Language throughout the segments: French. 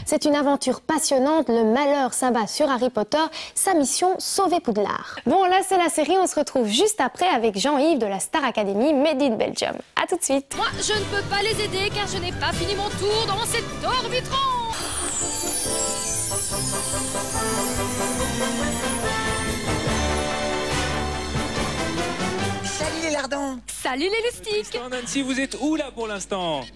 C'est une aventure passionnante, le malheur s'abat sur Harry Potter, sa mission, sauver Poudlard. Bon, là c'est la série, on se retrouve juste après avec Jean-Yves de la Star Academy Made in Belgium. A tout de suite. Moi, je ne peux pas les aider car je n'ai pas fini mon tour dans cet orbitron. Salut les lardons. Salut les loustiques. Nancy, vous êtes où là pour l'instant?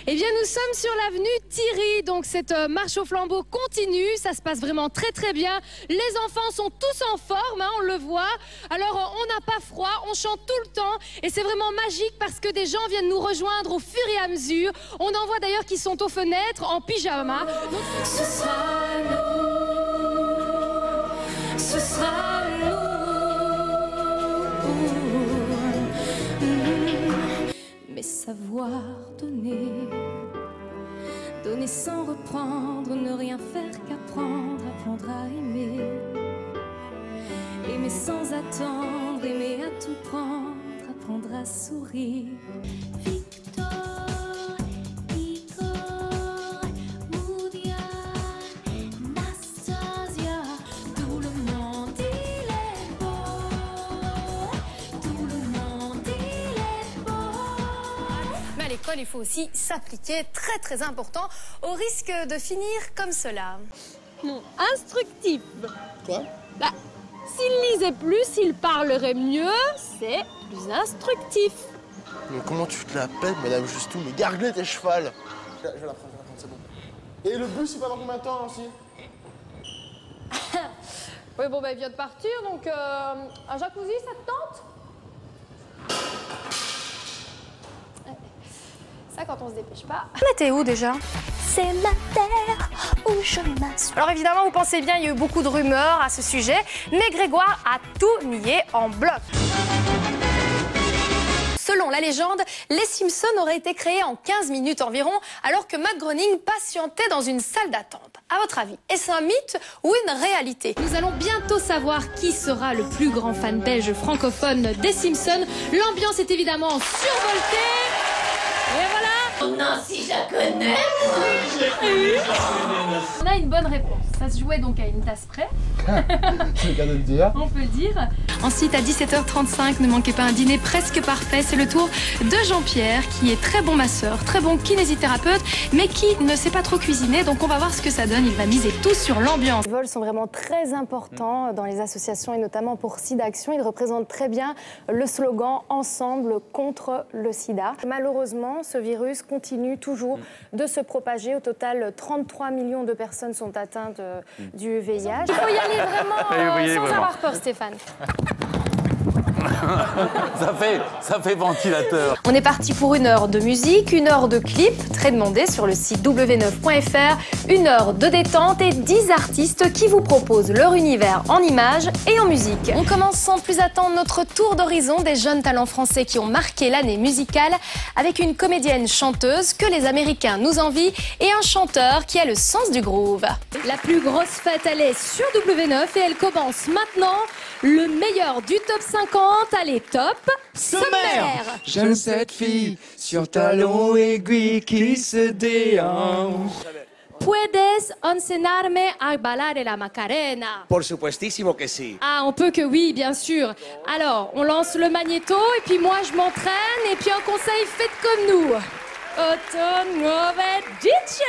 Eh bien, nous sommes sur l'avenue Thierry, donc cette marche au flambeau continue, ça se passe vraiment très très bien. Les enfants sont tous en forme, hein, on le voit. Alors, on n'a pas froid, on chante tout le temps et c'est vraiment magique parce que des gens viennent nous rejoindre au fur et à mesure. On en voit d'ailleurs qui sont aux fenêtres en pyjama. Donc, ce sera nous, ce sera nous. Mais savoir donner, donner sans reprendre, ne rien faire qu'apprendre, apprendre à aimer. Aimer sans attendre, aimer à tout prendre, apprendre à sourire. Victor, Igor, Moudia, Nastasia, tout le monde il est beau, tout le monde il est beau. Mais à l'école, il faut aussi s'appliquer, très très important, au risque de finir comme cela. Instructif. Quoi? Bah, s'il lisait plus, s'il parlerait mieux, c'est plus instructif. Mais comment tu te la pètes, Madame Justou? Mais gargle tes chevals. Je vais la prendre, c'est bon. Et le bus, il va dans combien de temps aussi? Oui, bon, bah, il vient de partir, donc un jacuzzi, ça te tente? Ça, quand on se dépêche pas. Mais t'es où déjà? C'est ma terre où je masse. Alors évidemment, vous pensez bien, il y a eu beaucoup de rumeurs à ce sujet, mais Grégoire a tout nié en bloc. Selon la légende, les Simpsons auraient été créés en 15 minutes environ, alors que Matt Groening patientait dans une salle d'attente. À votre avis, est-ce un mythe ou une réalité? Nous allons bientôt savoir qui sera le plus grand fan belge francophone des Simpsons. L'ambiance est évidemment survoltée. Et voilà. Oh non, si je la connais, moi. On a une bonne réponse. Ça se jouait donc à une tasse près. C'est le cas de le dire. On peut le dire. Ensuite, à 17h35, ne manquez pas un dîner presque parfait. C'est le tour de Jean-Pierre, qui est très bon masseur, très bon kinésithérapeute, mais qui ne sait pas trop cuisiner. Donc on va voir ce que ça donne. Il va miser tout sur l'ambiance. Les vols sont vraiment très importants dans les associations et notamment pour SIDAction. Ils représentent très bien le slogan « Ensemble contre le sida ». Malheureusement, ce virus continue toujours de se propager. Au total, 33 millions de personnes sont atteintes du VIH. Il faut y aller vraiment sans avoir peur, Stéphane. ça fait ventilateur. On est parti pour 1 heure de musique, 1 heure de clip, très demandé sur le site w9.fr, 1 heure de détente et 10 artistes qui vous proposent leur univers en images et en musique. On commence sans plus attendre notre tour d'horizon des jeunes talents français qui ont marqué l'année musicale avec une comédienne chanteuse que les Américains nous envient et un chanteur qui a le sens du groove. La plus grosse fête, elle est sur W9 et elle commence maintenant. Le meilleur du top 50, allez top sommaire. J'aime cette fille sur talons aiguilles qui se déhanche. Puedes enseñarme a bailar la Macarena. Por supuestísimo que sí. Ah, on peut que oui, bien sûr. Alors, on lance le magnéto et puis moi je m'entraîne et puis un conseil, faites comme nous. Otto Nuove DJ.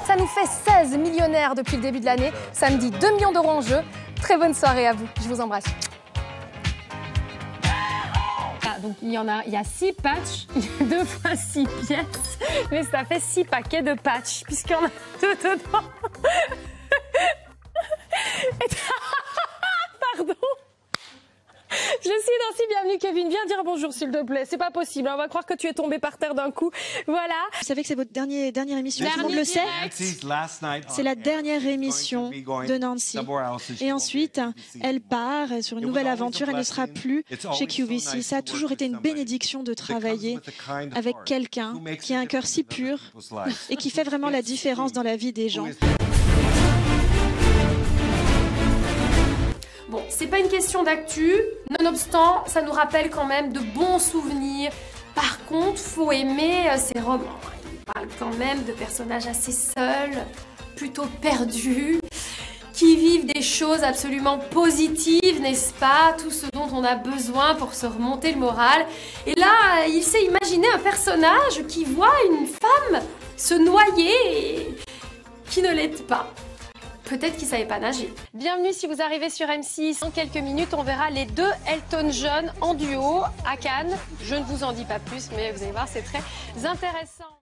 Ça nous fait 16 millionnaires depuis le début de l'année. Samedi, 2 millions d'euros en jeu. Très bonne soirée à vous. Je vous embrasse. Ah, donc il y a 6 patchs, 2 fois 6 pièces, mais ça fait 6 paquets de patchs, puisqu'il y en a 2 dedans. Pardon. Je suis Nancy, bienvenue Kevin, viens dire bonjour s'il te plaît, c'est pas possible, on va croire que tu es tombé par terre d'un coup, voilà. Vous savez que c'est votre dernière émission, tout le monde le sait. C'est la dernière émission de Nancy. Et ensuite, elle part sur une nouvelle aventure, elle ne sera plus chez QVC. Ça a toujours été une bénédiction de travailler avec quelqu'un qui a un cœur si pur et qui fait vraiment la différence dans la vie des gens. Bon, c'est pas une question d'actu, nonobstant, ça nous rappelle quand même de bons souvenirs. Par contre, faut aimer ces robes. On parle quand même de personnages assez seuls, plutôt perdus, qui vivent des choses absolument positives, n'est-ce pas? Tout ce dont on a besoin pour se remonter le moral. Et là, il s'est imaginé un personnage qui voit une femme se noyer et qui ne l'aide pas. Peut-être qu'il ne savait pas nager. Bienvenue si vous arrivez sur M6. En quelques minutes, on verra les deux Elton John en duo à Cannes. Je ne vous en dis pas plus, mais vous allez voir, c'est très intéressant.